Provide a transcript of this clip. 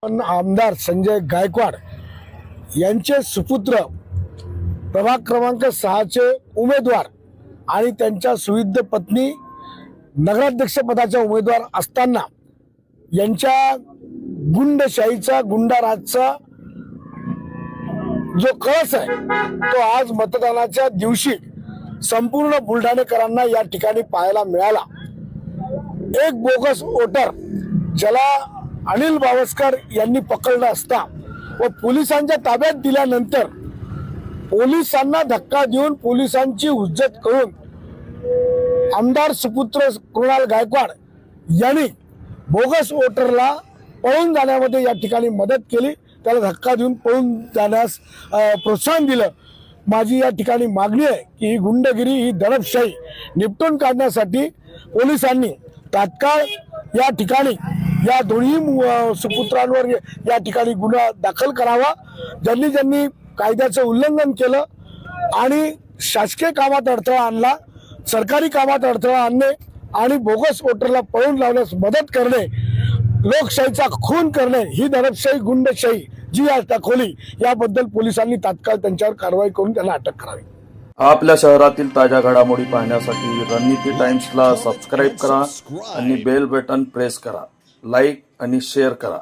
आमदार संजय गायकवाड यांचे सुपुत्र प्रभाग क्रमांक 6 चे उमेदवार आणि त्यांच्या सुविद्ध पत्नी नगराध्यक्ष पदाच्या उमेदवार असताना यांच्या गुंडशाहीचा गुंडाराजचा जो कळस आहे तो आज मतदानाच्या दिवशी संपूर्ण बुलढाणेकरांना या ठिकाणी पाहायला मिळाला। एक बोगस वोटर ज्याला अनिल बावस्कर यांनी पकडलं असता व पोलिसांच्या ताब्यात दिल्यानंतर पोलिसांना धक्का देऊन पोलिसांची हुज्जत करून आमदार सुपुत्र कृणाल गायकवाड यांनी बोगस वोटरला पळून जाण्यामध्ये या ठिकाणी मदत केली, त्याला धक्का देऊन पळून जाण्यास प्रोत्साहन दिलं। माझी या ठिकाणी मागणी आहे की ही गुंडगिरी ही दडपशाही निपटून काढण्यासाठी पोलिसांनी तात्काळ या ठिकाणी या दोन्ही सुपुत्रांवर या ठिकाणी गुन्हा दाखल करावा। ज्यांनी ज्यांनी कायद्याचं उल्लंघन केलं आणि शासकीय कामात अडथळा आणला, सरकारी कामात अडथळा आणणे आणि बोगस वोटरला पळून लावण्यास मदत करणे, लोकशाहीचा खून करणे ही दडपशाही गुंडशाही जी आज दाखवली याबद्दल पोलिसांनी तात्काळ त्यांच्यावर कारवाई करून त्यांना अटक करावी। आपल्या शहरातील ताज्या घडामोडी पाहण्यासाठी रणनीती टाइम्सला सबस्क्राइब करा आणि बेल बटन प्रेस करा, लाईक आणि शेअर करा।